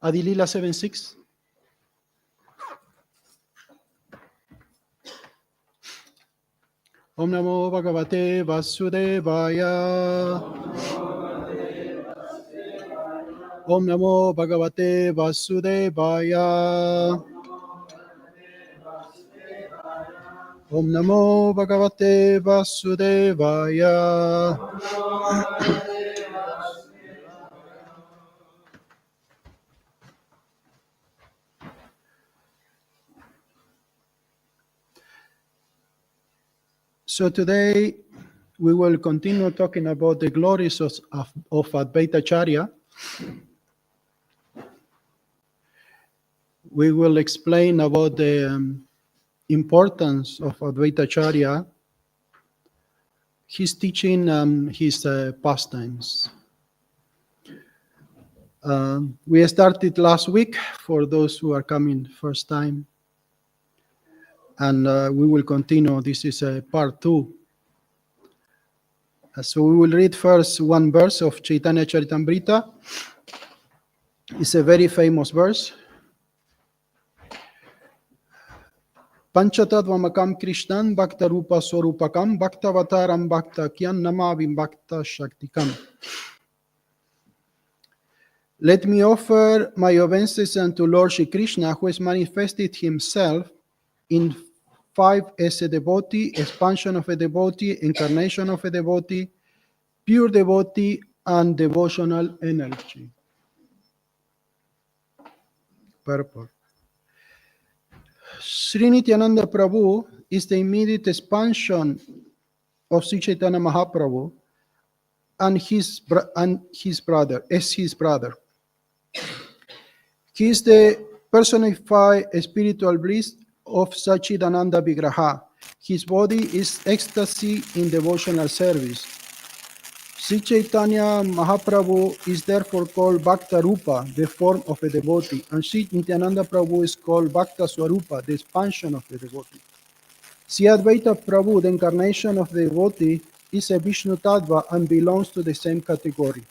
Adilila 7:6. Om Namo Bhagavate Vasudevaya. Om Namo Bhagavate Vasudevaya. Om Namo Bhagavate Vasudevaya. So today we will continue talking about the glories of Advaita Charya. We will explain about the importance of Advaita Charya, his teaching, his pastimes. We started last week for those who are coming first time. And we will continue. This is part 2. So we will read first one verse of Chaitanya Charitamrita. It's a very famous verse. Panchatattvamakam Krishnan Bhakta Rupa Swarupakam Bhaktavataram Bhakta Kyan Namavim Bhakta Shaktikam. Let me offer my obeisances unto Lord Shri Krishna, who has manifested himself in 5 as a devotee, expansion of a devotee, incarnation of a devotee, pure devotee, and devotional energy. Purport. Sri Nityananda Prabhu is the immediate expansion of Sri Chaitanya Mahaprabhu and his brother. He is the personified spiritual bliss of Sachidananda Vigraha. His body is ecstasy in devotional service. Sri Chaitanya Mahaprabhu is therefore called Bhakta Rupa, the form of a devotee, and Sri Nityananda Prabhu is called Bhakta Swarupa, the expansion of the devotee. Sri Advaita Prabhu, the incarnation of the devotee, is a Vishnu Tattva and belongs to the same category.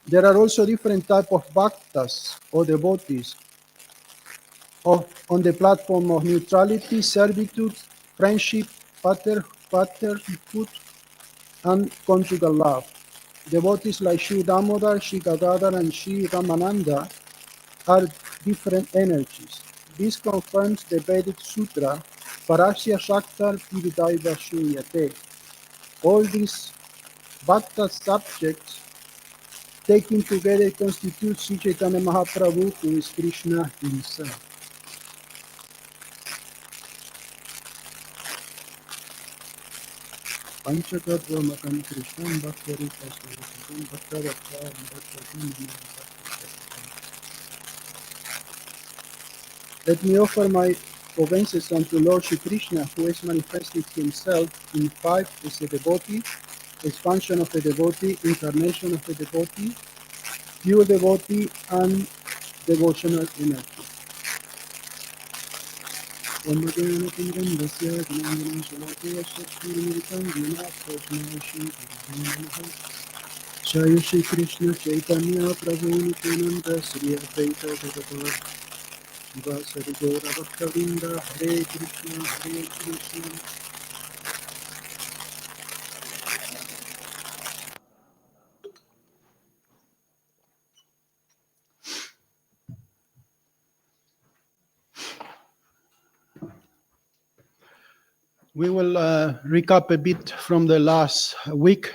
There are also different types of bhaktas or devotees on the platform of neutrality, servitude, friendship, paternhood, and conjugal love. Devotees like Sri Damodar, Sri Gadadhar, and Sri Ramananda are different energies. This confirms the Vedic Sutra, Parasya Shaktar Pividaiva Shunyate. All these bhakta subjects taken together constitute Sri Chaitanya Mahaprabhu, who is Krishna himself. Panchatattvamakam Krishnam Bhakta-rupa Swarupakam Bhaktavataram Bhakta. Let me offer my obeisances unto Lord Shri Krishna, who has manifested himself in 5 as a devotee, expansion of a devotee, incarnation of a devotee, pure devotee, and devotional energy. Jai Shri Krishna Chaitanya Prabhu Nityananda Sri Advaita Gadadhar Vasari Gaura Bhaktavinda Hare Krishna Hare Krishna. We will recap a bit from the last week.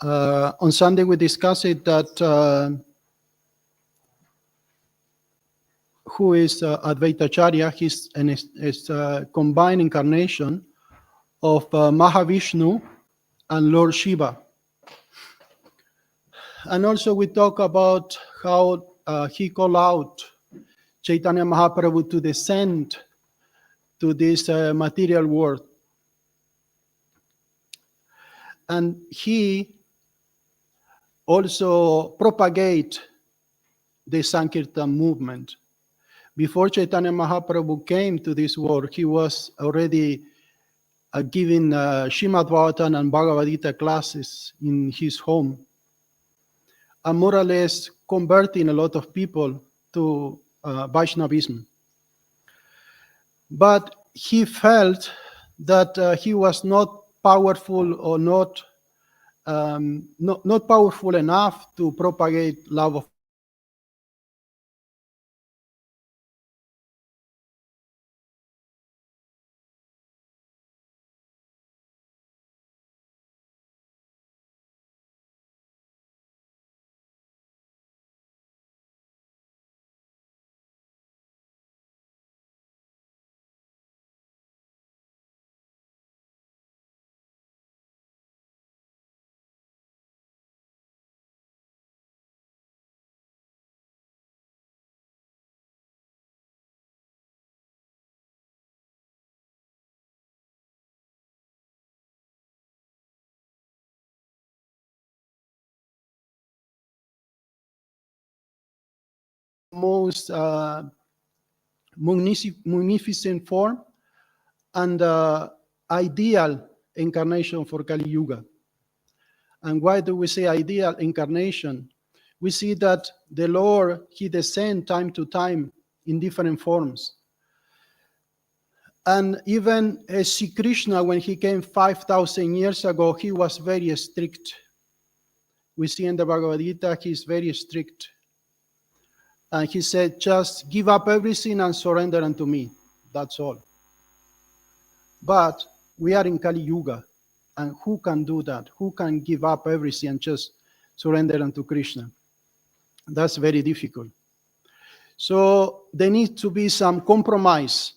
On Sunday, we discussed it that who is Advaita Charya. He's a combined incarnation of Mahavishnu and Lord Shiva. And also we talk about how he called out Chaitanya Mahaprabhu to descend to this material world. And he also propagate the Sankirtan movement. Before Chaitanya Mahaprabhu came to this world, he was already giving Srimad Bhagavatam and Bhagavad Gita classes in his home. and more or less converting a lot of people to Vaishnavism. But he felt that he was not powerful or not powerful enough to propagate love of most munificent form and ideal incarnation for Kali Yuga. And why do we say ideal incarnation? We see that the Lord, he descends time to time in different forms. And even Sri Krishna, when he came 5,000 years ago, he was very strict. We see in the Bhagavad Gita, he's very strict. And he said, just give up everything and surrender unto me. That's all. But we are in Kali Yuga. And who can do that? Who can give up everything and just surrender unto Krishna? That's very difficult. So there needs to be some compromise.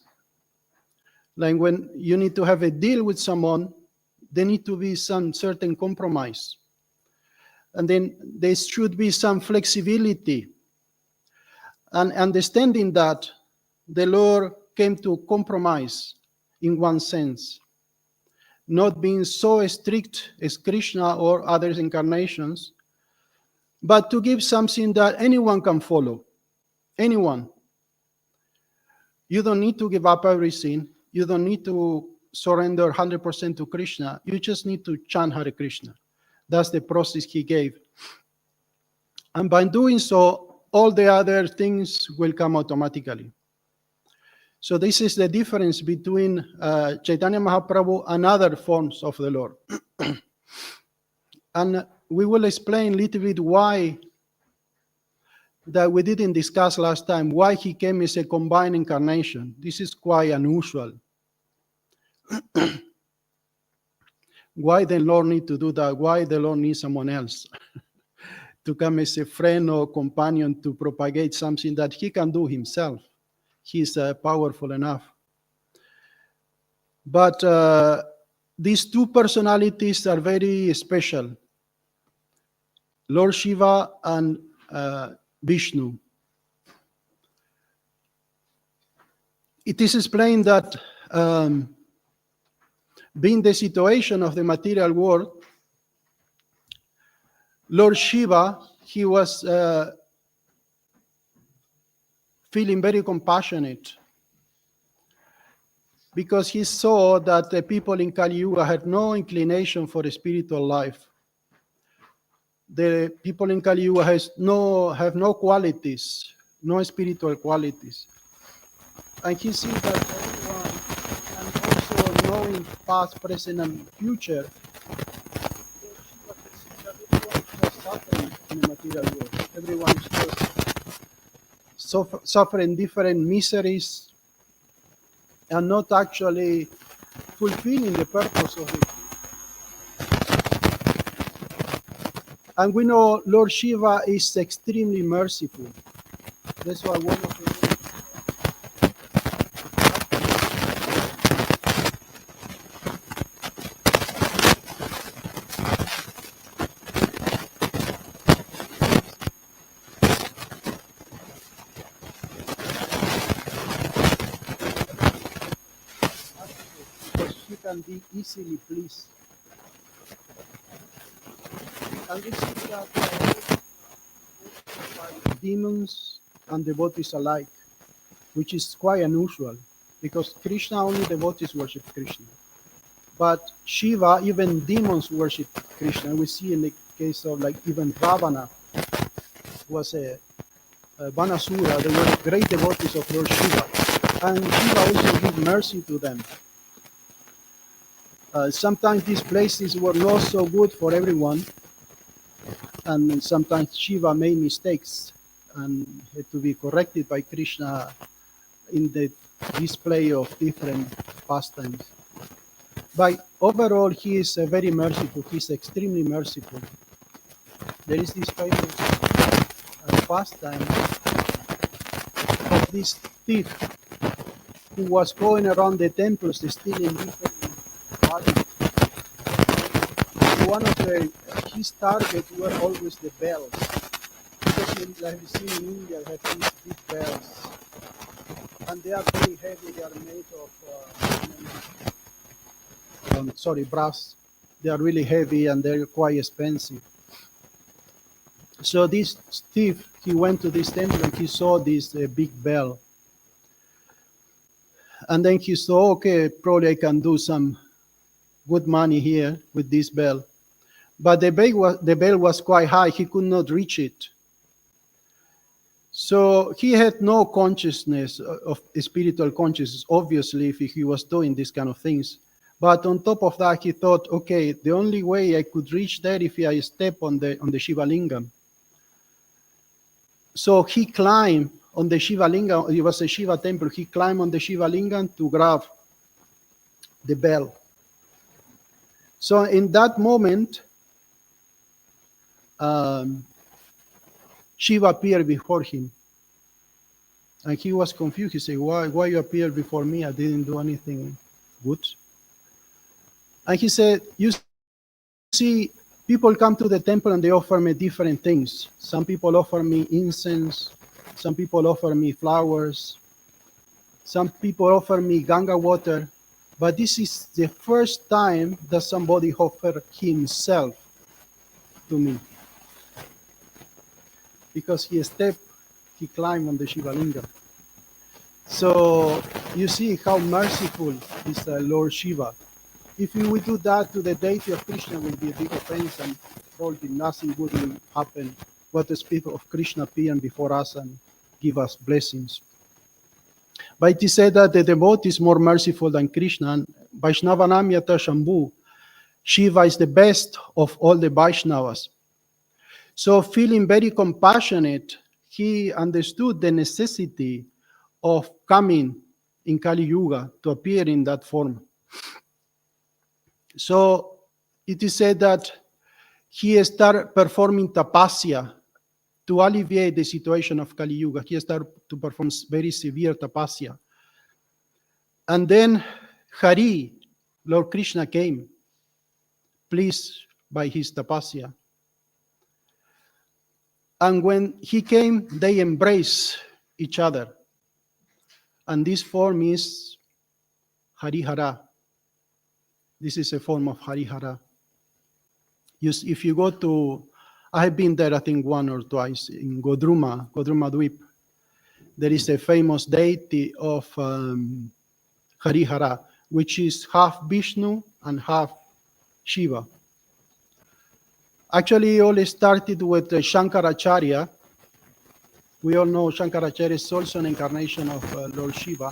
Like when you need to have a deal with someone, there need to be some certain compromise. And then there should be some flexibility. And understanding that the Lord came to compromise in one sense, not being so strict as Krishna or other incarnations, but to give something that anyone can follow. Anyone. You don't need to give up everything. You don't need to surrender 100% to Krishna. You just need to chant Hare Krishna. That's the process he gave. And by doing so, all the other things will come automatically. So this is the difference between Chaitanya Mahaprabhu and other forms of the Lord. And we will explain a little bit why that we didn't discuss last time, why he came as a combined incarnation. This is quite unusual. Why the Lord need to do that? Why the Lord needs someone else to come as a friend or companion to propagate something that he can do himself? He's powerful enough. But these two personalities are very special. Lord Shiva and Vishnu. It is explained that being the situation of the material world, Lord Shiva, he was feeling very compassionate because he saw that the people in Kali Yuga had no inclination for a spiritual life. The people in Kali Yuga have no qualities, no spiritual qualities. And he sees that everyone, and also knowing past, present, and future, everyone is just suffering in the material world. Everyone is just suffering different miseries and not actually fulfilling the purpose of it. And we know Lord Shiva is extremely merciful. That's why one of the because she can be easily pleased. And this is that demons and devotees alike, which is quite unusual because Krishna, only devotees worship Krishna. But Shiva, even demons worship Krishna. We see in the case of like even Ravana, was a Banasura. They were great devotees of Lord Shiva. And Shiva also gave mercy to them. Sometimes these places were not so good for everyone, and sometimes Shiva made mistakes and had to be corrected by Krishna in the display of different pastimes. But overall, he is very merciful. He's extremely merciful. There is this famous pastime of this thief who was going around the temples stealing different values. One of his targets were always the bells. Because like we see in India, they have these big bells. And they are very heavy. They are made of brass. They are really heavy and they're quite expensive. So this thief, he went to this temple and he saw this big bell. And then he saw, okay, probably I can do some good money here with this bell. But the bell was quite high. He could not reach it. So he had no consciousness of spiritual consciousness, obviously, if he was doing these kind of things. But on top of that, he thought, okay, the only way I could reach there if I step on the Shiva Lingam. So he climbed on the Shiva Lingam. It was a Shiva temple. He climbed on the Shiva Lingam to grab the bell. So in that moment, Shiva appeared before him. And he was confused. He said, why you appeared before me? I didn't do anything good. And he said, you see, people come to the temple and they offer me different things. Some people offer me incense. Some people offer me flowers. Some people offer me Ganga water. But this is the first time that somebody offered himself to me. Because he climbed on the Shiva Lingam. So you see how merciful is Lord Shiva. If we would do that to the deity of Krishna, it will be a big offense and probably nothing good will happen. What the spirit of Krishna appearing before us and give us blessings. But it is said that the devotee is more merciful than Krishna. And Vaishnavanamyata Shambhu, Shiva is the best of all the Vaishnavas. So feeling very compassionate, he understood the necessity of coming in Kali Yuga to appear in that form. So it is said that he started performing tapasya to alleviate the situation of Kali Yuga. He started to perform very severe tapasya. And then Hari, Lord Krishna, came, pleased by his tapasya. And when he came, they embraced each other. And this form is Harihara. This is a form of Harihara. If you go to, I have been there, I think, one or twice, in Godruma Dweep. There is a famous deity of Harihara, which is half Vishnu and half Shiva. Actually, it all started with Shankaracharya. We all know Shankaracharya is also an incarnation of Lord Shiva.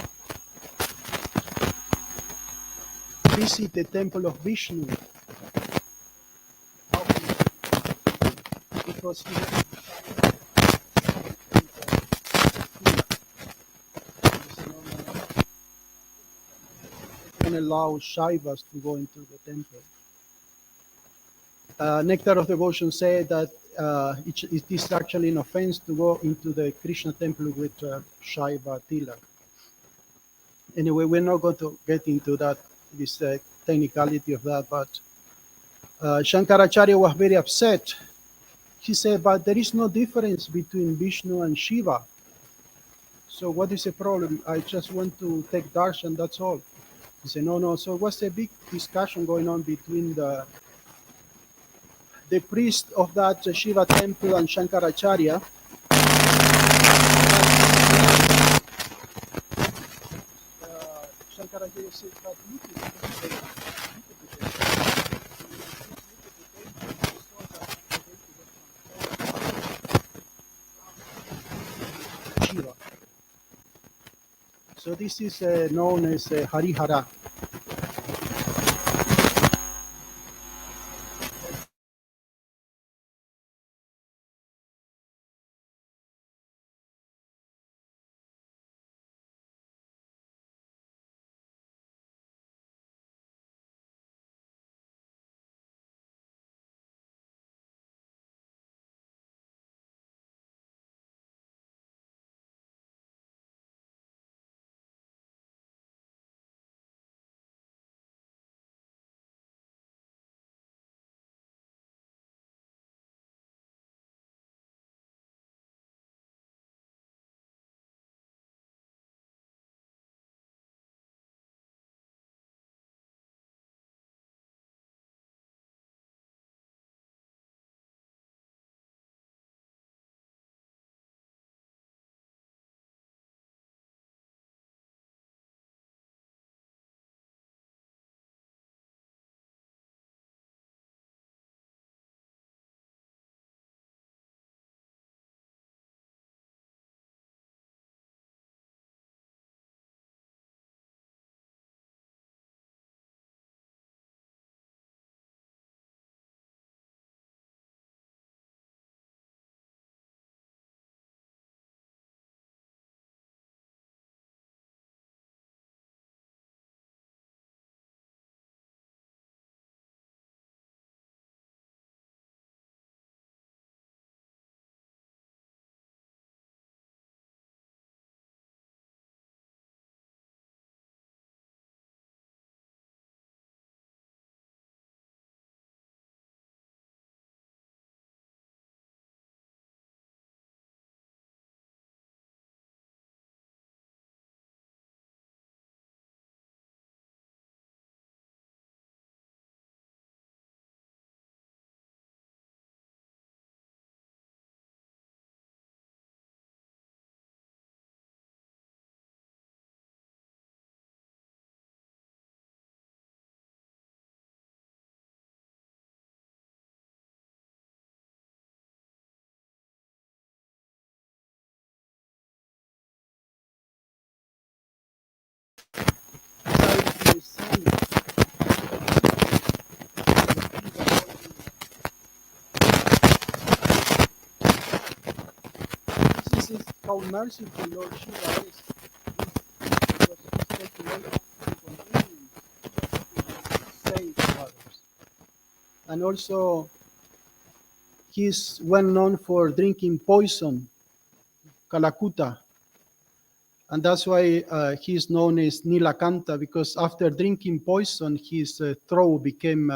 Visit the temple of Vishnu. Because he can allow Shaivas to go into the temple. Nectar of Devotion said that it is actually an offense to go into the Krishna temple with Shaiva Tila. Anyway, we're not going to get into that, this technicality of that, but Shankaracharya was very upset. He said, but there is no difference between Vishnu and Shiva. So what is the problem? I just want to take darshan, that's all. He said, no. So it was a big discussion going on between the priest of that Shiva temple and Shankaracharya. Shankaracharya said, but look at it. So this is known as Harihara. Inside the center, this is how merciful Lord Shiva is. Because he's taking all inconvenience to save others. And also, he's well known for drinking poison, Kalakuta. And that's why he's known as Nilakanta, because after drinking poison, his throat became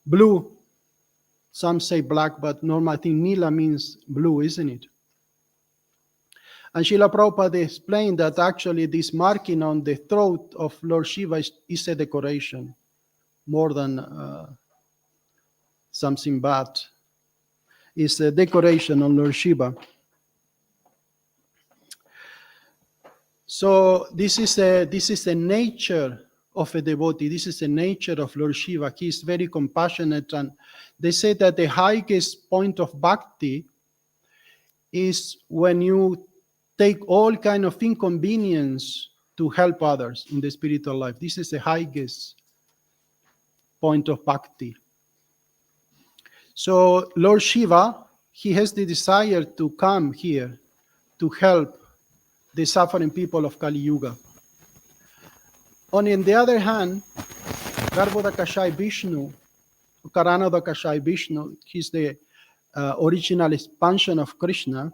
blue. Some say black, but normally I think Nila means blue, isn't it? And Srila Prabhupada explained that actually this marking on the throat of Lord Shiva is a decoration more than something bad. It's a decoration on Lord Shiva. So this is a nature of a devotee. This is the nature of Lord Shiva. He is very compassionate, and they say that the highest point of bhakti is when you take all kind of inconvenience to help others in the spiritual life. This is the highest point of bhakti. So Lord Shiva, he has the desire to come here to help the suffering people of Kali Yuga. On the other hand, Garbhodakashai Vishnu, Karanodakashai Vishnu, he's the original expansion of Krishna.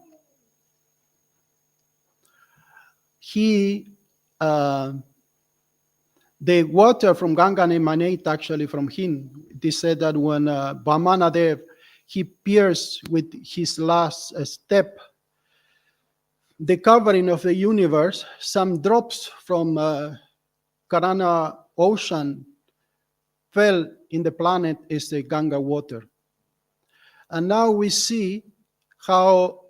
He, the water from Ganga emanate actually from him. They said that when Vamanadev, he pierced with his last step the covering of the universe, some drops from Karana ocean fell in the planet as the Ganga water. And now we see how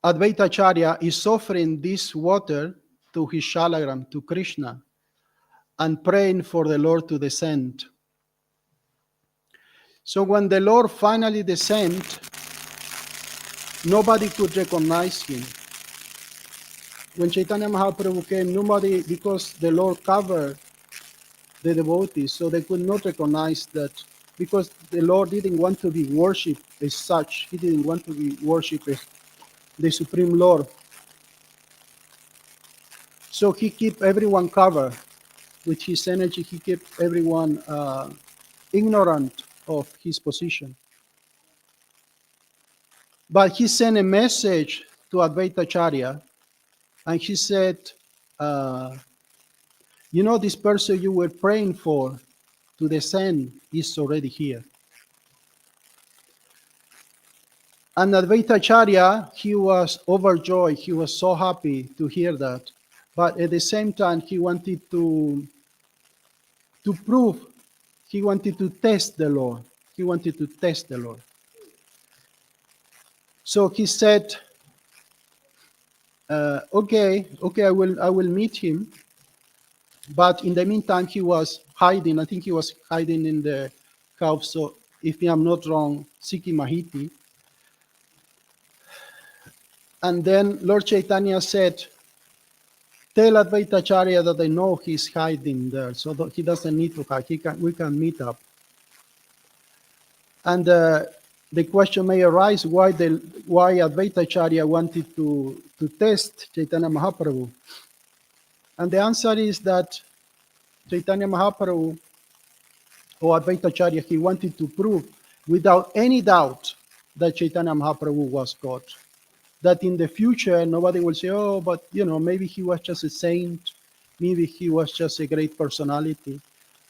Advaita Acharya is offering this water to his shalagram, to Krishna, and praying for the Lord to descend. So when the Lord finally descended, nobody could recognize him. when Chaitanya Mahaprabhu came, nobody, because the Lord covered the devotees, so they could not recognize that, because the Lord didn't want to be worshipped as such. He didn't want to be worshipped as the Supreme Lord. So he kept everyone covered with his energy. He kept everyone ignorant of his position. But he sent a message to Advaita Acharya, and he said, uh, you know, this person you were praying for to descend is already here. And Advaita Acharya, he was overjoyed. He was so happy to hear that. But at the same time, he wanted to prove, he wanted to test the Lord. He wanted to test the Lord. So he said, okay, I will meet him. But in the meantime, he was hiding. I think he was hiding in the house. So if I'm not wrong, Sikhi Mahiti. And then Lord Chaitanya said, tell Advaita Acharya that I know he's hiding there, so that he doesn't need to hide. We can meet up. And the question may arise why Advaita Acharya wanted to test Chaitanya Mahaprabhu. And the answer is that Chaitanya Mahaprabhu or Advaita Acharya, he wanted to prove without any doubt that Chaitanya Mahaprabhu was God. That in the future, nobody will say, oh, but, you know, maybe he was just a saint. Maybe he was just a great personality.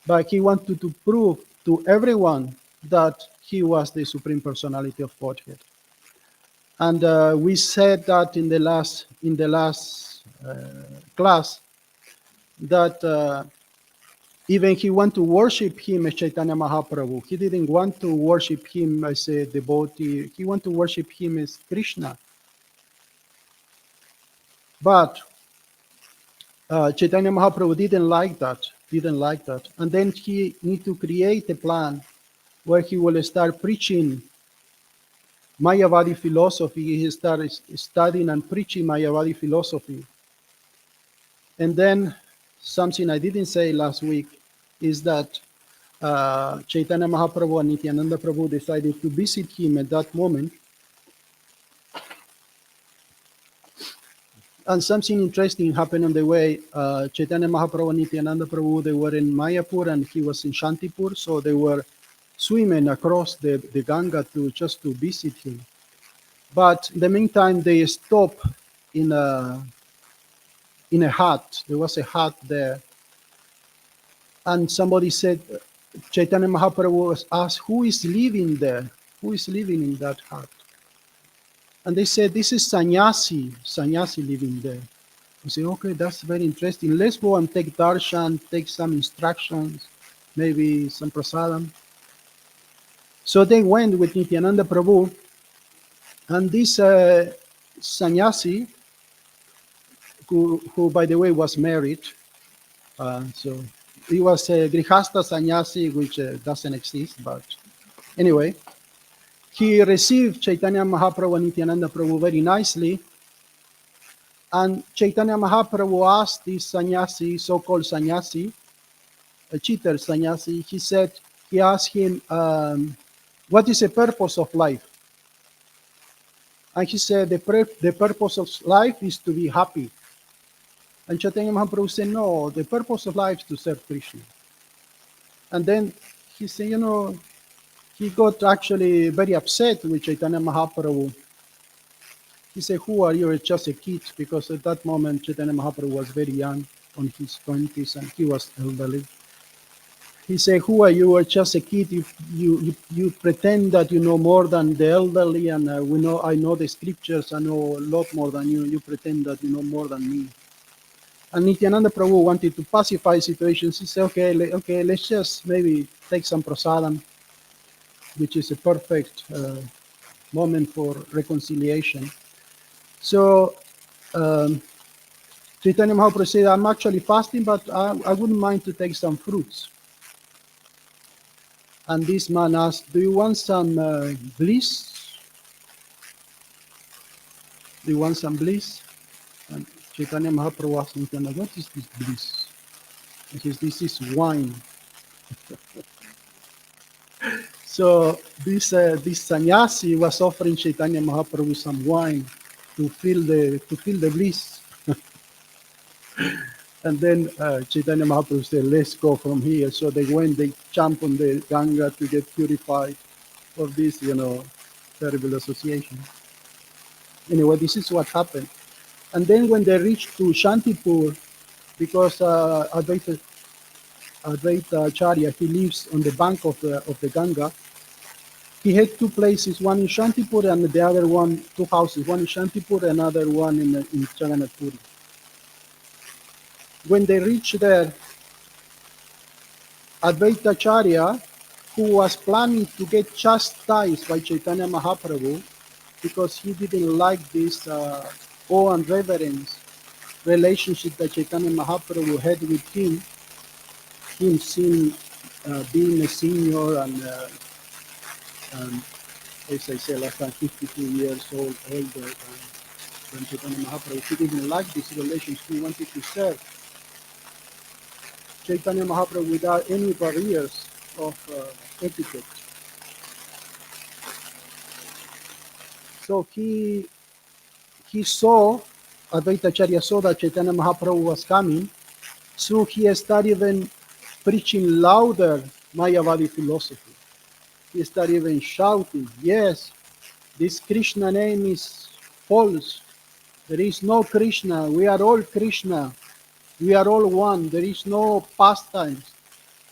But he wanted to prove to everyone that he was the Supreme Personality of Godhead. And we said that in the last class, that even he wanted to worship him as Chaitanya Mahaprabhu. He didn't want to worship him as a devotee. He wanted to worship him as Krishna. But Chaitanya Mahaprabhu didn't like that. And then he need to create a plan where he will start preaching Mayavadi philosophy. He started studying and preaching Mayavadi philosophy. And then something I didn't say last week is that Chaitanya Mahaprabhu and Nityananda Prabhu decided to visit him at that moment. And something interesting happened on the way. Chaitanya Mahaprabhu and Nityananda Prabhu, they were in Mayapur and he was in Shantipur, so they were swimming across the Ganga just to visit him. But in the meantime, they stopped in a hut. There was a hut there. And somebody said, Chaitanya Mahaprabhu was asked, who is living there? Who is living in that hut? And they said, this is sannyasi living there. We say, okay, that's very interesting. Let's go and take darshan, take some instructions, maybe some prasadam. So they went with Nityananda Prabhu, and this sannyasi, who by the way was married, so he was a grihasta sannyasi, which doesn't exist, but anyway, he received Chaitanya Mahaprabhu and Nityananda Prabhu very nicely. And Chaitanya Mahaprabhu asked this sannyasi, so-called sannyasi, a cheater sannyasi, he asked him, what is the purpose of life? And he said, the purpose of life is to be happy. And Chaitanya Mahaprabhu said, no, the purpose of life is to serve Krishna. And then he said, you know, he got actually very upset with Chaitanya Mahaprabhu. He said, who are you? You're just a kid, because at that moment Chaitanya Mahaprabhu was very young, on his 20s, and he was elderly. He said, who are you? You're just a kid. You pretend that you know more than the elderly, and I know the scriptures, I know a lot more than you. You pretend that you know more than me. And Nityananda Prabhu wanted to pacify situations. He said, okay, let's just maybe take some prasadam, which is a perfect moment for reconciliation. So Chaitanya Mahaprabhu said, I'm actually fasting, but I wouldn't mind to take some fruits. And this man asked, do you want some bliss? Do you want some bliss? And Chaitanya Mahaprabhu was thinking, what is this bliss? He says, this is wine. So this sannyasi was offering Chaitanya Mahaprabhu some wine to feel the bliss. And then Chaitanya Mahaprabhu said, let's go from here. So they went, they jumped on the Ganga to get purified of this, terrible association. Anyway, this is what happened. And then when they reached to Shantipur, because Advaita Acharya, he lives on the bank of the Ganga, he had two places, one in Shantipur and the other one, two houses, one in Shantipur, another one in Jagannath Puri. When they reached there, Advaita Acharya, who was planning to get chastised by Chaitanya Mahaprabhu because he didn't like this awe and reverence relationship that Chaitanya Mahaprabhu had with him seeing being a senior and as I say, less than 52 years old, older than Chaitanya Mahaprabhu. He didn't like this relationship. He wanted to serve Chaitanya Mahaprabhu without any barriers of etiquette. So he saw, Advaita Acharya saw that Chaitanya Mahaprabhu was coming, so he started even preaching louder Mayavadi philosophy. He started even shouting, yes, this Krishna name is false. There is no Krishna. We are all Krishna. We are all one. There is no pastimes.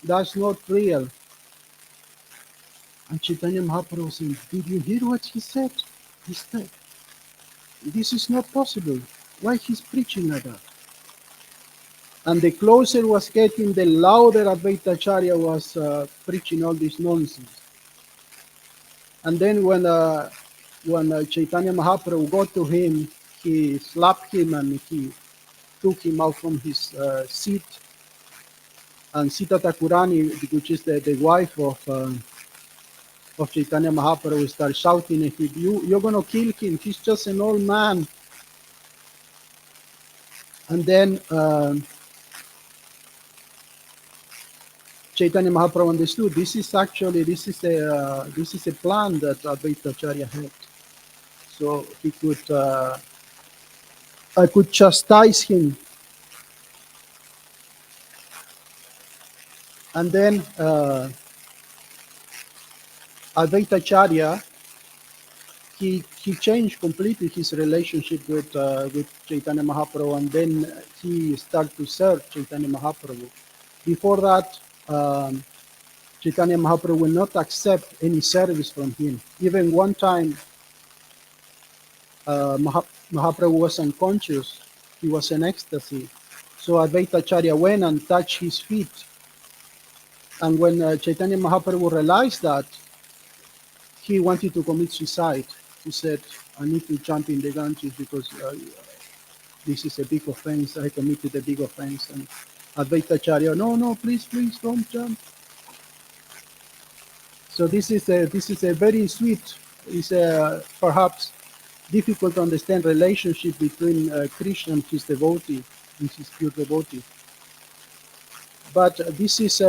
That's not real. And Chaitanya Mahaprabhu said, did you hear what he said? He said, this is not possible. Why he's preaching like that? And the closer was getting, the louder Advaita Acharya was preaching all this nonsense. And then when Chaitanya Mahaprabhu got to him, he slapped him and he took him out from his seat. And Sita Thakurani, which is the wife of Chaitanya Mahaprabhu, started shouting at him, you're going to kill him. He's just an old man. And then Chaitanya Mahaprabhu understood this is a plan that Advaita Acharya had. So he could I could chastise him. And then Advaita Acharya, he changed completely his relationship with Chaitanya Mahaprabhu, and then he started to serve Chaitanya Mahaprabhu. Before that, Chaitanya Mahaprabhu will not accept any service from him. Even one time, Mahaprabhu was unconscious. He was in ecstasy. So Advaita Acharya went and touched his feet. And when Chaitanya Mahaprabhu realized that, he wanted to commit suicide. He said, I need to jump in the Ganges because this is a big offense. I committed a big offense. And Advaita Acharya, no, please, don't jump. So this is a very sweet, is a perhaps difficult to understand relationship between Krishna and his devotee, and his pure devotee. But this is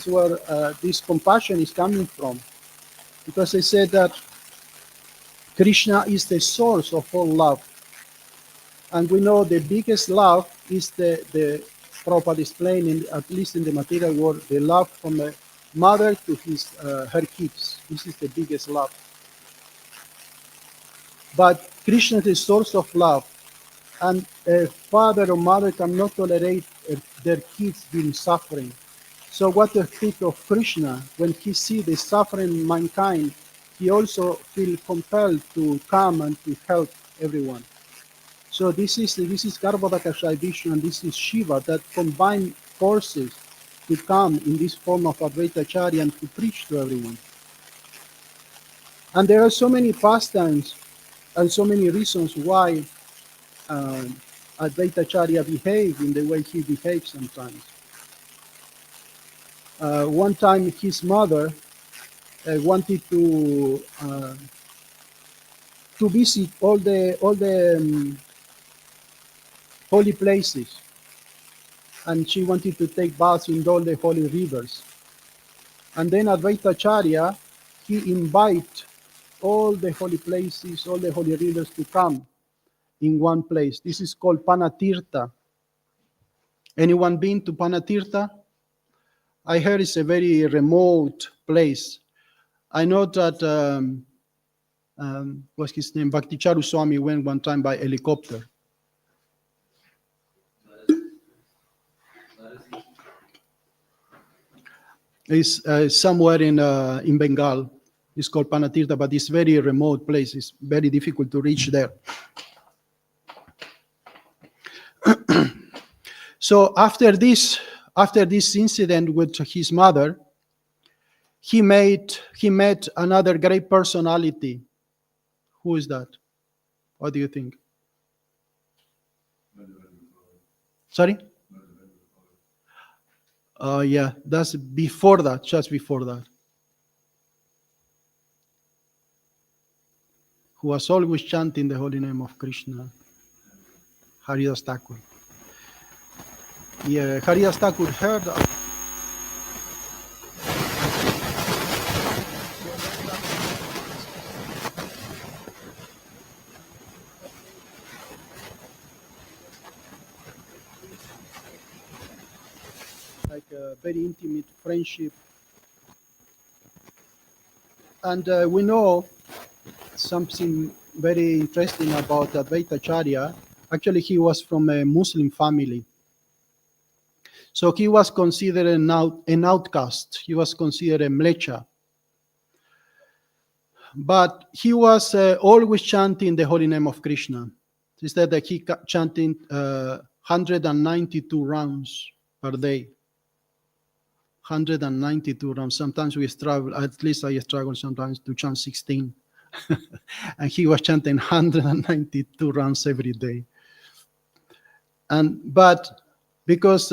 where this compassion is coming from, because they said that Krishna is the source of all love, and we know the biggest love is the Prabhupada explaining, at least in the material world, the love from a mother to her kids. This is the biggest love. But Krishna is the source of love, and a father or mother cannot tolerate their kids being suffering. So what to think of Krishna when he sees the suffering mankind? He also feels compelled to come and to help everyone. So this is Garbhodakashayi Vishnu, and this is Shiva that combine forces to come in this form of Advaita Acharya and to preach to everyone. And there are so many pastimes and so many reasons why Advaita Acharya behaved in the way he behaves sometimes. One time his mother wanted to visit all the holy places, and she wanted to take baths in all the holy rivers. And then Advaita Acharya, he invite all the holy places, all the holy rivers to come in one place. This is called Panatirtha. Anyone been to Panatirtha? I heard it's a very remote place. I know that, what's his name? Bhakticharu Swami went one time by helicopter. It's somewhere in Bengal. It's called Panatirtha, but it's very remote place. It's very difficult to reach there. So after this incident with his mother, he met another great personality. Who is that? What do you think? Sorry? Yeah, that's before that, just before that. Who was always chanting the holy name of Krishna, Haridas Thakur. Yeah, Haridas Thakur heard like a very intimate friendship. And we know something very interesting about Advaita Acharya. Actually, he was from a Muslim family. So he was considered an outcast. He was considered a mlecha. But he was always chanting the holy name of Krishna. He said that he chanting 192 rounds per day. 192 rounds. Sometimes we struggle, at least I struggle sometimes to chant 16. And he was chanting 192 rounds every day. But because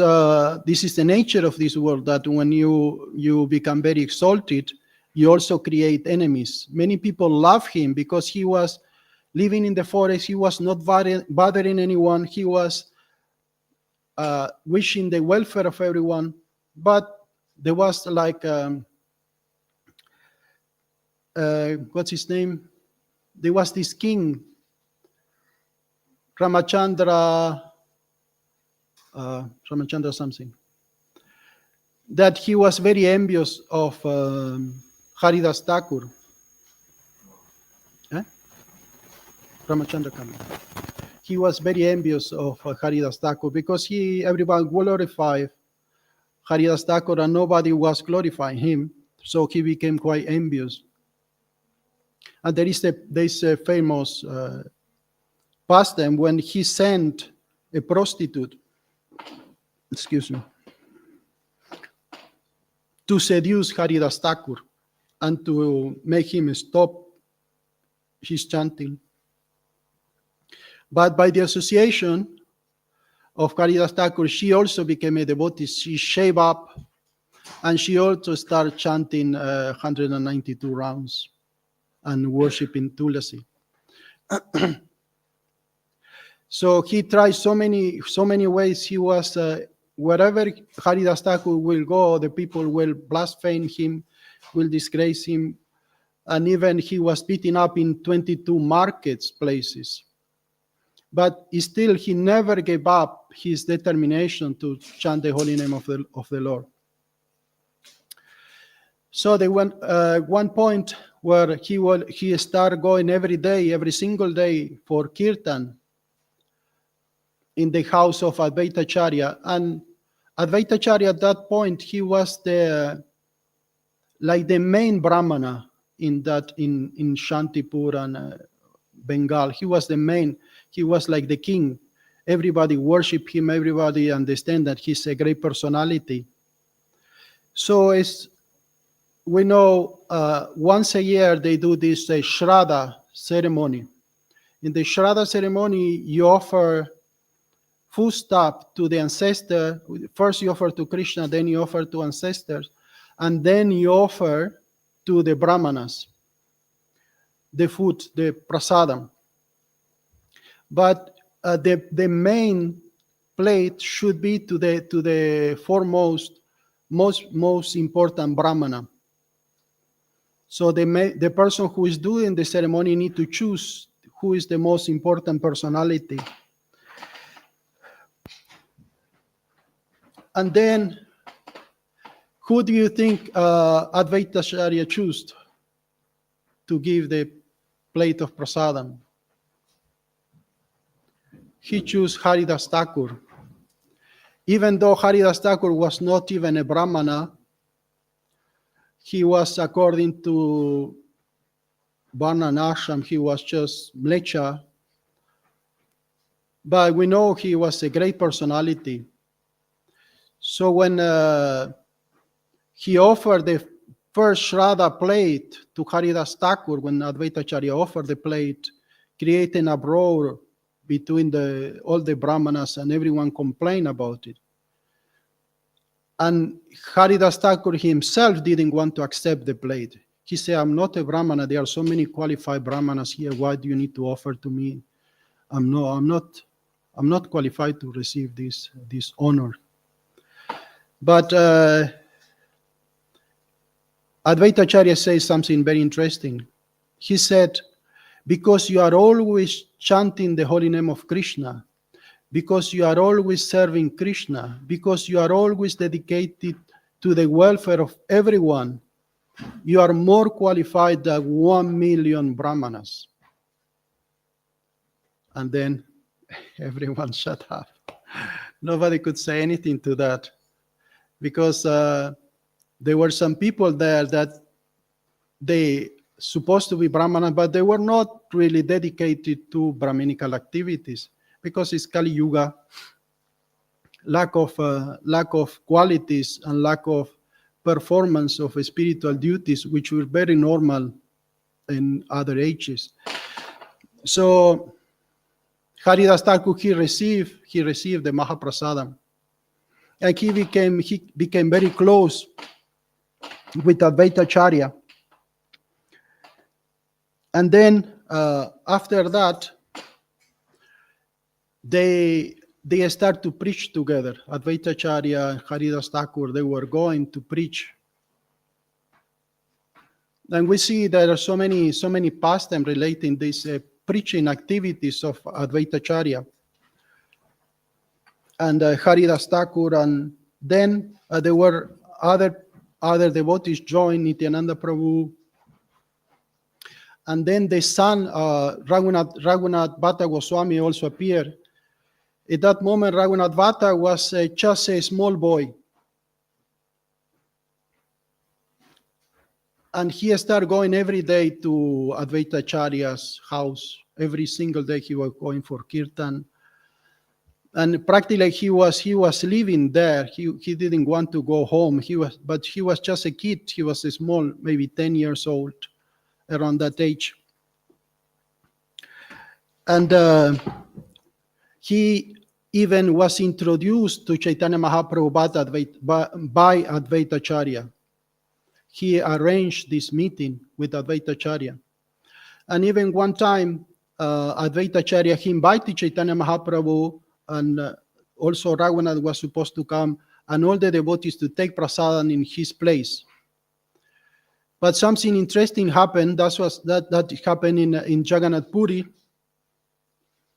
this is the nature of this world, that when you become very exalted, you also create enemies. Many people love him because he was living in the forest. He was not bothering anyone. He was wishing the welfare of everyone. But there was like, what's his name? There was this king, Ramachandra something, that he was very envious of Haridas Thakur. Ramachandra Kami. He was very envious of Haridas Thakur because everyone glorified Haridas Thakur and nobody was glorifying him, so he became quite envious. And there is a famous pastime when he sent a prostitute, to seduce Haridas Thakur and to make him stop his chanting. But by the association of Haridas Thakur, she also became a devotee. She shaved up and she also started chanting 192 rounds and worshiping Tulasi. So he tried so many ways. He was, wherever Haridas Thakur will go, the people will blaspheme him, will disgrace him. And even he was beaten up in 22 markets places. But still, he never gave up his determination to chant the holy name of the Lord. So they went one point where he started going every single day for kirtan in the house of Advaita Acharya. And Advaita Acharya at that point, he was the main Brahmana in Shantipur and Bengal. He was the main. He was like the king. Everybody worship him. Everybody understand that he's a great personality. So we know once a year they do this Shraddha ceremony. In the Shraddha ceremony, you offer food stuff to the ancestor. First you offer to Krishna, then you offer to ancestors, and then you offer to the Brahmanas the food, the prasadam. But the main plate should be to the foremost, most important brahmana. So the person who is doing the ceremony need to choose who is the most important personality. And then, who do you think Advaita Acharya chose to give the plate of prasadam? He chose Haridas Thakur. Even though Haridas Thakur was not even a brahmana, he was, according to Varna and Ashram, he was just mlecha. But we know he was a great personality. So when he offered the first Shraddha plate to Haridas Thakur, when Advaita Acharya offered the plate, creating a uproar between all the brahmanas, and everyone complained about it. And Haridas Thakur himself didn't want to accept the plate. He said, I'm not a brahmana. There are so many qualified brahmanas here. Why do you need to offer to me? I'm not qualified to receive this honor. But Advaita Acharya says something very interesting. He said, because you are always chanting the holy name of Krishna, because you are always serving Krishna, because you are always dedicated to the welfare of everyone, you are more qualified than 1 million brahmanas. And then everyone shut up. Nobody could say anything to that, because there were some people there that they supposed to be brahmana, but they were not really dedicated to brahminical activities, because it's Kali Yuga, lack of qualities and lack of performance of spiritual duties, which were very normal in other ages. So Haridas Thakur, he received the Mahaprasadam, and he became very close with Advaita Acharya. And then after that, they start to preach together. Advaita Acharya and Haridas Thakur, they were going to preach. And we see there are so many pastimes relating these preaching activities of Advaita Acharya and Haridas Thakur. And then there were other devotees joined Nityananda Prabhu. And then the son, Raghunath Bhatta Goswami, also appeared. At that moment, Raghunath Bhatta was just a small boy. And he started going every day to Advaita Acharya's house. Every single day he was going for kirtan. And practically he was living there. He didn't want to go home. But he was just a kid. He was small, maybe 10 years old, around that age. And he even was introduced to Chaitanya Mahaprabhu by Advaita Acharya. He arranged this meeting with Advaita Acharya. And even one time, Advaita Acharya, he invited Chaitanya Mahaprabhu, and also Raghunath was supposed to come, and all the devotees to take prasadam in his place. But something interesting happened. That happened in Jagannath Puri.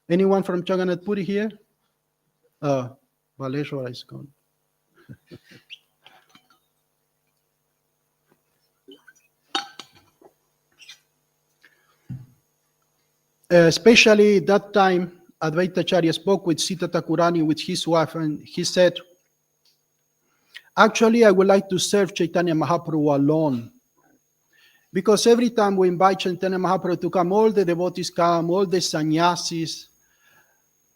Anyone from Jagannath Puri here? Baleshwara is gone. Especially that time, Advaita Acharya spoke with Sita Thakurani, with his wife, and he said, actually, I would like to serve Chaitanya Mahaprabhu alone. Because every time we invite Chaitanya Mahaprabhu to come, all the devotees come, all the sannyasis.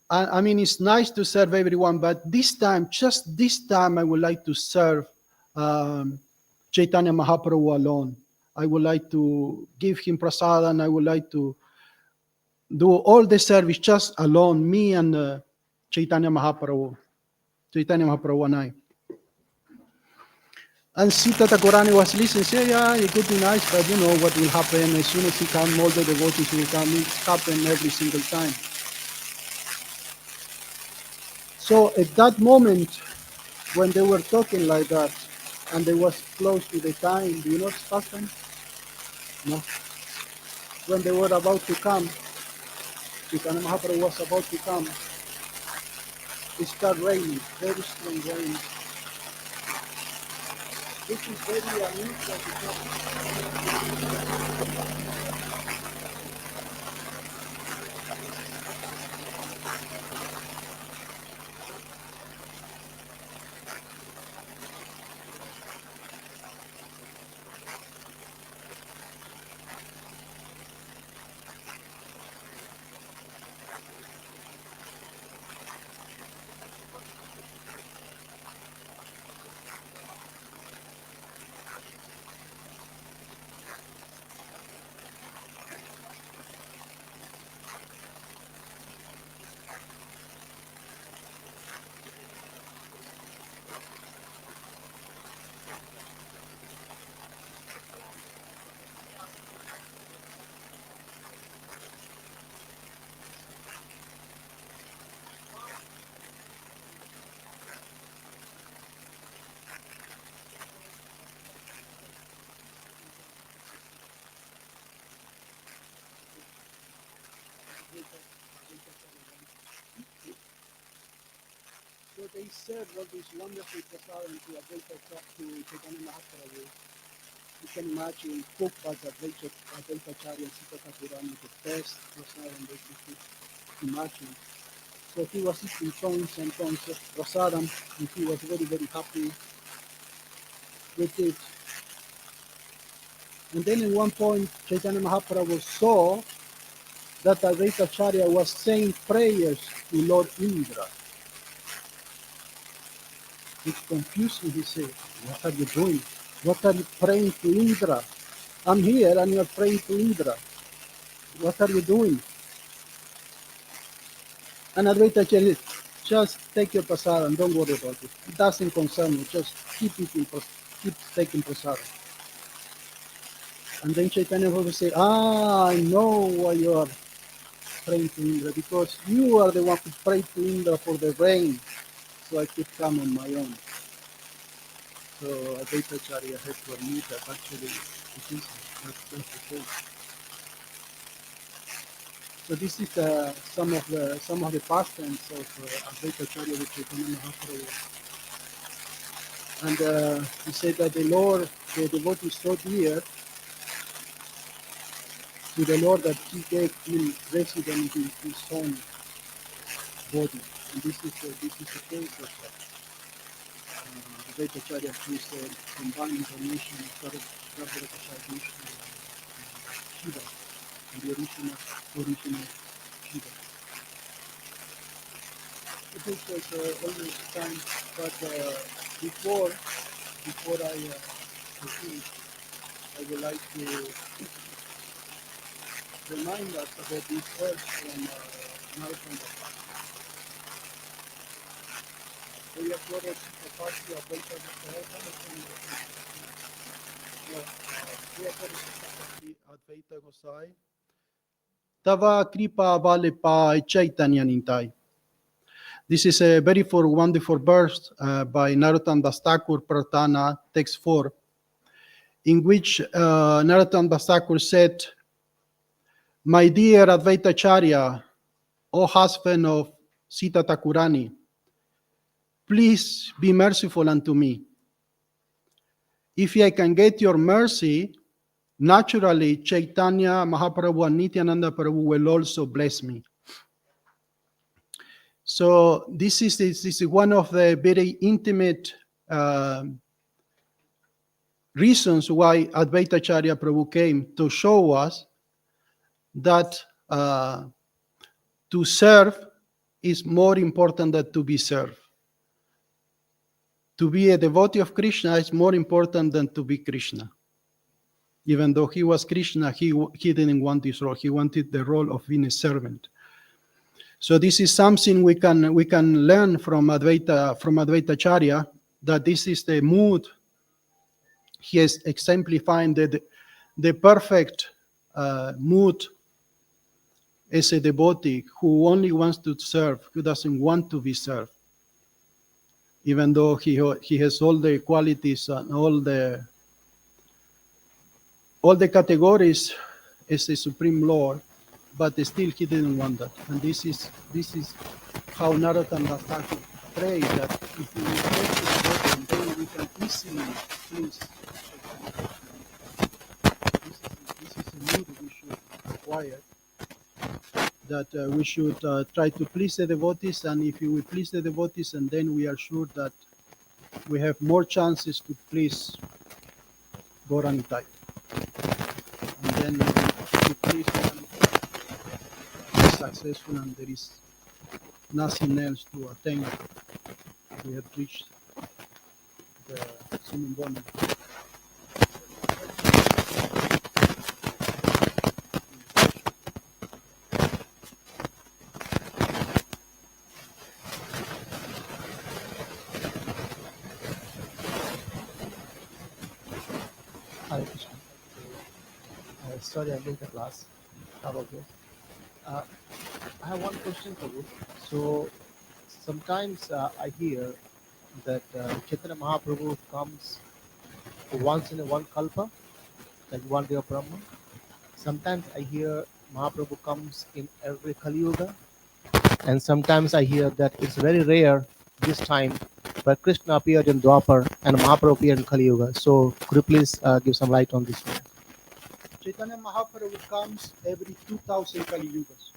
I mean, it's nice to serve everyone, but just this time, I would like to serve Chaitanya Mahaprabhu alone. I would like to give him prasadam. I would like to do all the service just alone, me and Chaitanya Mahaprabhu and I. And Sita Thakurani was listening, say, yeah, it could be nice, but you know what will happen as soon as he comes, all the devotees will come. It happens every single time. So at that moment, when they were talking like that, and they was close to the time, do you know what's happened? No. When they were about to come, Chaitanya Mahaprabhu was about to come, it started raining, very strong rain. This is very unusual because so they said what this wonderful prasadam to Advaita to Chaitanya Mahaprabhu. You can imagine cooked by the Advaita Acharya and Sita Thakurani, the best prasadam that you could imagine. So he was eating tons and tons of prasadam, and he was very, very happy with it. And then at one point, Chaitanya Mahaprabhu saw that Advaita Acharya was saying prayers to Lord Indra. It's confusing, he said. What are you doing? What are you praying to Indra? I'm here and you're praying to Indra. What are you doing? And Advaita Acharya, just take your prasadam, don't worry about it. It doesn't concern you, just keep eating, keep taking prasadam. And then Chaitanya Prabhu said, I know why you are praying to Indra, because you are the one who prayed to Indra for the rain, so I could come on my own. So Advaita Acharya had to admit that actually it is, that's the case. So this is some of the pastimes of Advaita Acharya with Chaitanya Mahaprabhu. And he said that the Lord, the devotee is so dear to the Lord that he gave him residence in his own body. And this is the case of Advaita Acharya, who is a combined incarnation of Prabhupada Vishnu and Shiva, and the original Shiva. This was almost time, but before I proceed, I would like to remind us about this verse from Narottam Dasa. Voy a hacer esta parte de Advaita Gosai. Tava kripa vale pa Chaitanya Nintai. This is a very wonderful verse by Narottam Das Thakur Pratana, text 4, in which Narottam Das Thakur said, my dear Advaita Acharya, O husband of Sita Thakurani, please be merciful unto me. If I can get your mercy, naturally Chaitanya Mahaprabhu and Nityananda Prabhu will also bless me. So this is one of the very intimate reasons why Advaita Acharya Prabhu came to show us that to serve is more important than to be served. To be a devotee of Krishna is more important than to be Krishna. Even though he was Krishna, he didn't want this role. He wanted the role of being a servant. So this is something we can learn from Advaita Acharya, that this is the mood he is exemplifying, the perfect mood as a devotee who only wants to serve, who doesn't want to be served. even though he has all the qualities and all the categories as a supreme lord, but still he didn't want that. And this is how Narottam Das Thakur prayed, that if we get to the bottom, then we can easily please. This is a need we should acquire, that we should try to please the devotees, and if we please the devotees, and then we are sure that we have more chances to please Gauranitai. And then if we please them, we are successful, and there is nothing else to attain. We have reached the summum bonum. Hare Krishna. Sorry, I missed the class. How about you? Uh, I have one question for you. So sometimes I hear that Chaitanya Mahaprabhu comes once in a one kalpa, like one day of Brahma. Sometimes I hear Mahaprabhu comes in every Kali Yuga, and sometimes I hear that it's very rare this time, but Krishna appeared in Dwapar and Mahaprabhu appeared in Kali Yuga. So could you please give some light on this one? Chaitanya Mahaprabhu comes every 2000 Kali Yugas.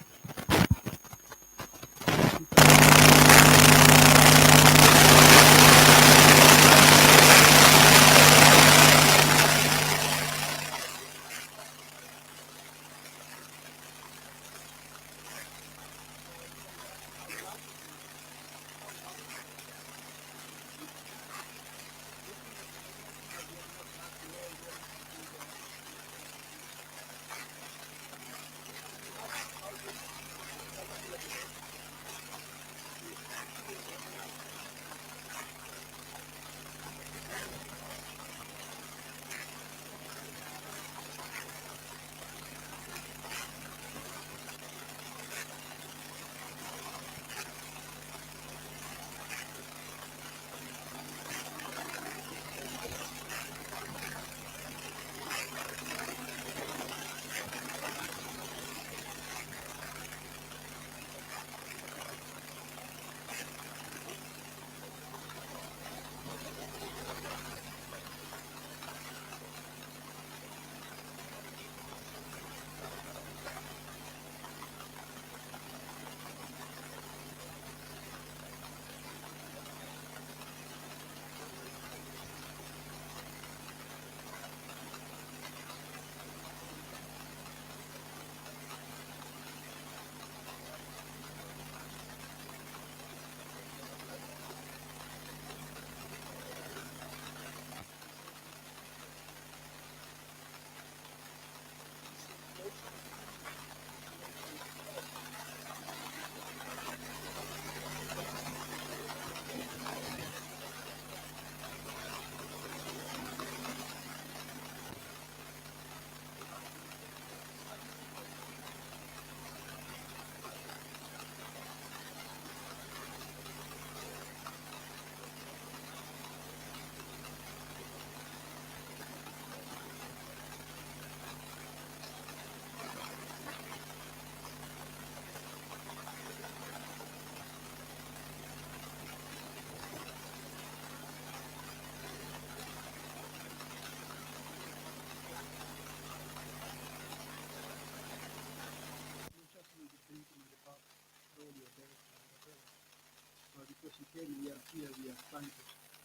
Because he came, we are here, we are trying to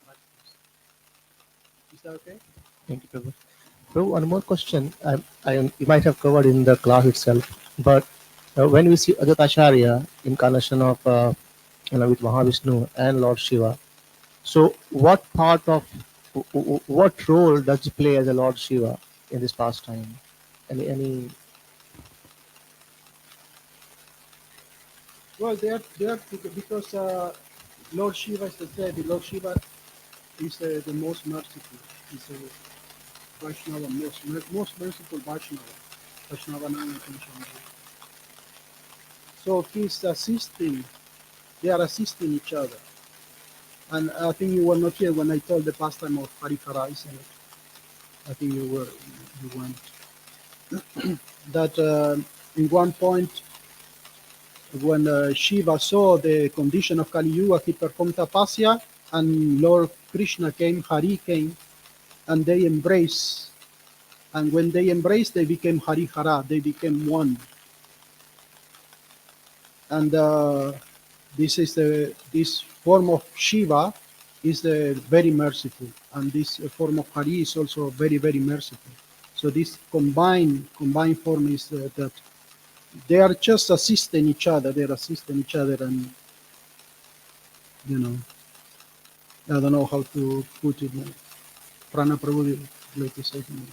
practice. Is that okay? Thank you, Prabhu. Prabhu, one more question. You might have covered in the class itself, but when we see Ajatacharya incarnation of with Mahavishnu and Lord Shiva, so what part of what role does he play as a Lord Shiva in this pastime? Any Well, they are because Lord Shiva, as I said, the Lord Shiva is the most merciful. He's a Vaishnava, most merciful Vaishnava. Vaishnava Name Attention. So he's assisting, they are assisting each other. And I think you were not here when I told the pastime of Harihara, isn't it? I think you went. That in one point, when Shiva saw the condition of Kali Yuga, he performed tapasya, and Lord Krishna came, Hari came, and they embraced. And when they embraced, they became Harihara, they became one. And this form of Shiva is very merciful, and this form of Hari is also very, very merciful. So this combined form is that they are just assisting each other. They're assisting each other, and you know, I don't know how to put it. Prana Prabhu would like to say something.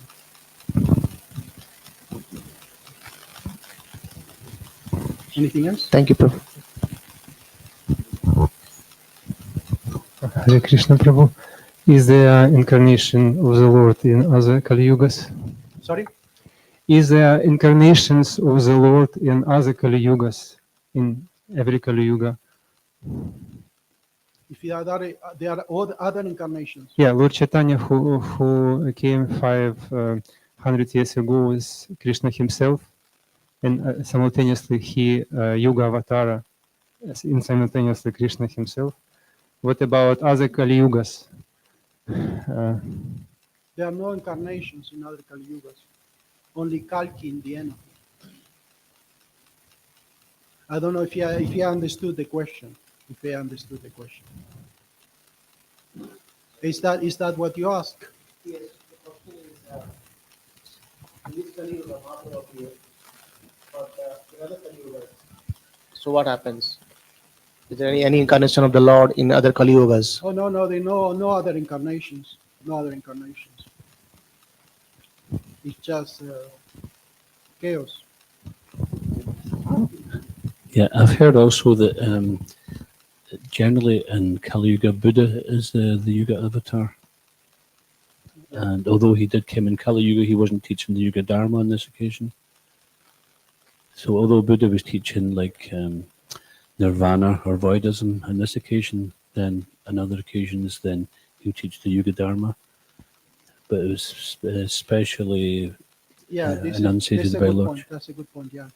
Anything else? Thank you, Prabhu. Hare Krishna Prabhu. Is there incarnation of the Lord in other Kali Yugas? Sorry? Is there incarnations of the Lord in other Kali Yugas? In every Kali Yuga? If there are other incarnations. Yeah, Lord Chaitanya, who came 500 years ago, with Krishna himself, and simultaneously he Yuga Avatara, and simultaneously Krishna himself. What about other Kali Yugas? There are no incarnations in other Kali Yugas. Only Kalki in the end. I don't know if you understood the question. If I understood the question. Is that what you ask? Yes, the question is, in this Kali Yuga, Mahaprabhu appeared, but in other Kali Yugas. So what happens? Is there any incarnation of the Lord in other Kali Yugas? Oh no, there are no other incarnations. No other incarnations. It's just chaos. Yeah, I've heard also that generally in Kali Yuga, Buddha is the Yuga avatar. And although he did come in Kali Yuga, he wasn't teaching the Yuga Dharma on this occasion. So although Buddha was teaching like Nirvana or Voidism on this occasion, then on other occasions, then he would teach the Yuga Dharma. But it was especially enunciated by Lord. Point. That's a good point. Yeah.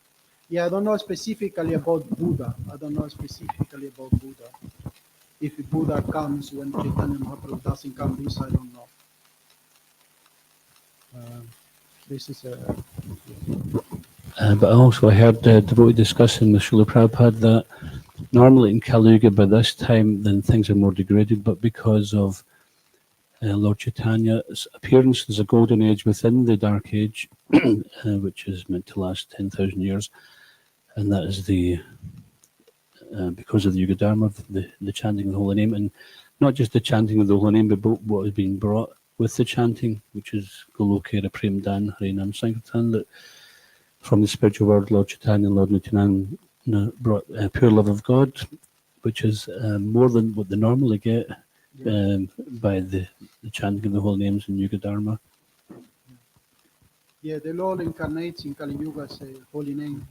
Yeah, I don't know specifically about Buddha. If Buddha comes when Chaitanya Mahaprabhu doesn't come, this I don't know. This is a. But also I heard devotee discussing with Srila Prabhupada that normally in Kali Yuga by this time then things are more degraded, but because of Lord Chaitanya's appearance, there's a golden age within the dark age, which is meant to last 10,000 years, and that is because of the Yuga Dharma, the chanting of the holy name, and not just the chanting of the holy name, but what is being brought with the chanting, which is Golokera Prem Dan Harinam Sankirtan, that from the spiritual world, Lord Chaitanya and Lord Nityananda brought pure love of God, which is more than what they normally get by the chanting of the holy names in Yuga Dharma. Yeah, the Lord incarnates in Kali Yuga as a holy name.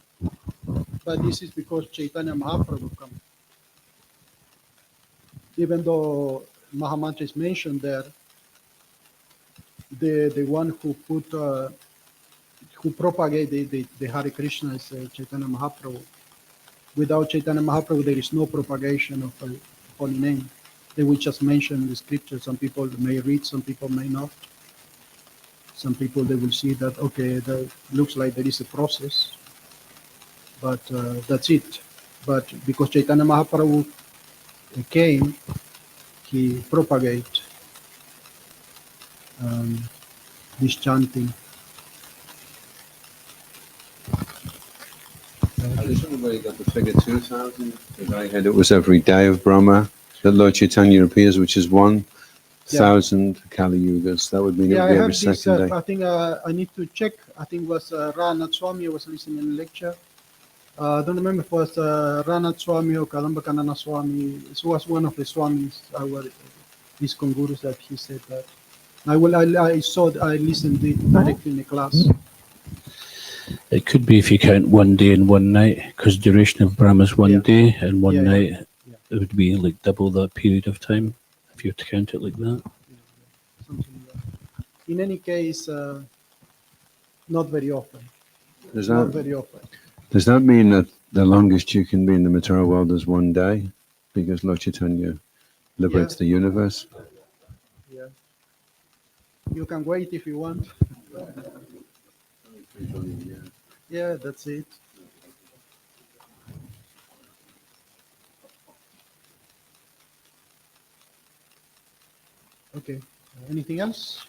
But this is because Chaitanya Mahaprabhu comes. Even though Mahamantra is mentioned there, the one who propagated the Hare Krishna is Chaitanya Mahaprabhu. Without Chaitanya Mahaprabhu, there is no propagation of a holy name. They will just mention in the scripture. Some people may read, some people may not. Some people, they will see that, okay, that looks like there is a process, but that's it. But because Chaitanya Mahaprabhu came, he propagated this chanting. I just wonder where you got the figure 2,000, because I heard it was every day of Brahma that Lord Chaitanya appears, which is 1,000 Kali Yugas. That would mean it Yeah, would I be heard every this. second day. I think I need to check. I think it was Rana Swami. I was listening in lecture. I don't remember if it was Rana Swami or Kalambakanana Swami. It was one of the Swamis, these Kongurus, that he said that. I listened to it directly in the class. It could be if you count one day and one night, because duration of Brahma is one Yeah. day and one Yeah, night. yeah. It would be like double that period of time. if you count it like that. Something like that. In any case, not very often. Does Not that, very often. does that mean that the longest you can be in the material world is one day? Because Lord Chaitanya liberates Yeah. the universe? Yeah. You can wait if you want. Yeah, that's it. Okay. Anything else?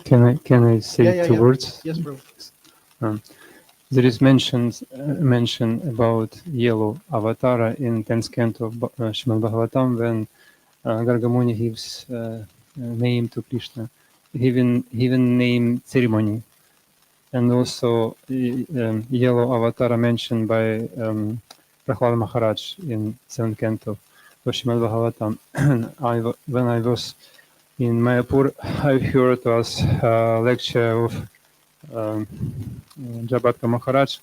Can I say two words? Yes, bro. There is mention about yellow avatara in 10th canto of Srimad Bhagavatam when Gargamuni gives name to Krishna, even name ceremony, and also yellow avatara mentioned by Prahlada Maharaj in 7th canto of Srimad Bhagavatam. When I was in Mayapur, I heard was a lecture of Jabatka Maharaj.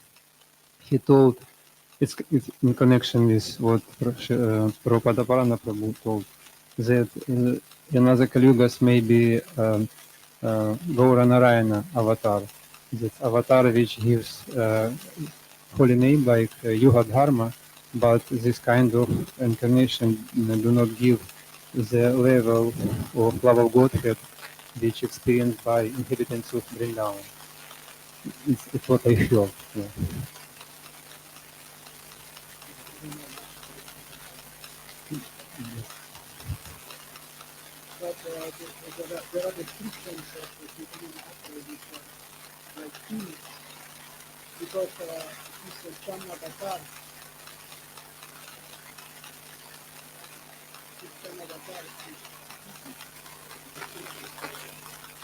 He told it's in connection with what Prabhupada Parana Prabhu told, that in other Kali-yugas may be Gaura Narayana avatar, that avatar which gives holy name like Yuga Dharma, but this kind of incarnation do not give the level of love of Godhead which experienced by inhabitants of Vrindavan. It's what I feel. Yeah. But there are descriptions of the Chaitanya Mahaprabhu which are like kings, because he's a Chama Avatar. He's Chama Avatar.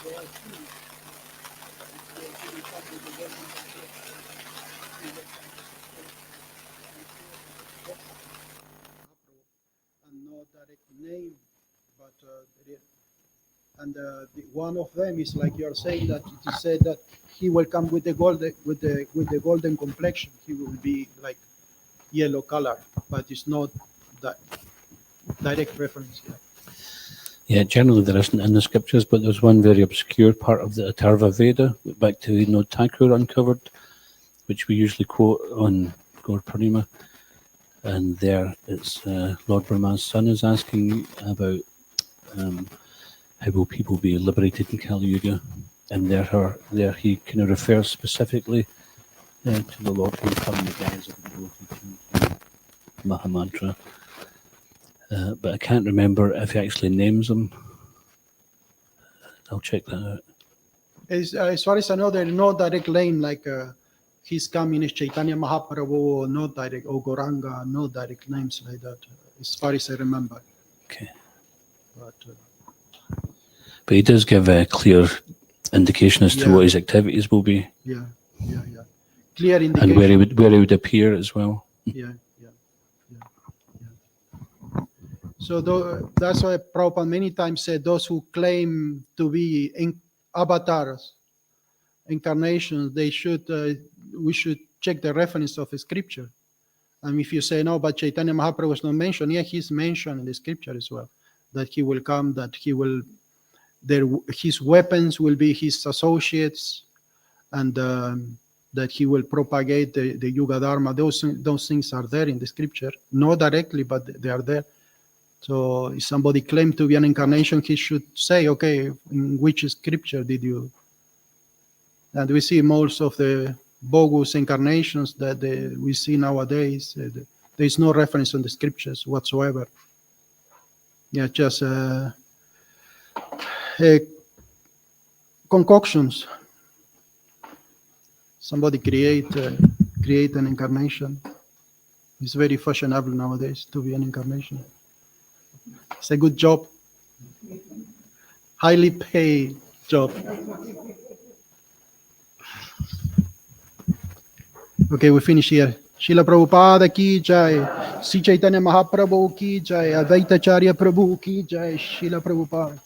They are kings. And no direct name, but one of them is like you are saying, that it is said that he will come with the golden complexion. He will be like yellow color, but it's not that direct reference here. Yeah, generally there isn't in the scriptures, but there's one very obscure part of the Atharva Veda, back to Vinod Thakur uncovered, which we usually quote on Gaur Purnima. And there it's Lord Brahma's son is asking about how will people be liberated in Kali Yuga. And there he kind of refers specifically to the Lord who will come in the guise of the devotee Mahamantra. But I can't remember if he actually names them. I'll check that out. As far as I know, there is no direct name like he's coming as Chaitanya Mahaprabhu, or no direct, or Goranga, no direct names like that, as far as I remember. Okay. But he does give a clear indication as to Yeah. what his activities will be yeah. Clear indication. and where he would appear as well. Yeah. So that's why Prabhupada many times said those who claim to be avatars, incarnations, we should check the reference of the scripture. And if you say no, but Chaitanya Mahaprabhu was not mentioned, yeah, he's mentioned in the scripture as well, that he will come, that he will, his weapons will be his associates, and that he will propagate the Yuga Dharma. Those things are there in the scripture, not directly, but they are there. So if somebody claimed to be an incarnation, he should say, okay, in which scripture did you? And we see most of the bogus incarnations that we see nowadays. There is no reference on the scriptures whatsoever. Yeah, just concoctions. Somebody create an incarnation. It's very fashionable nowadays to be an incarnation. It's a good job, highly paid job. Okay, we finish here. Srila Prabhupada ki jai, Sri Chaitanya Mahaprabhu ki jai, Advaita Acharya Prabhu ki jai, Srila Prabhupada.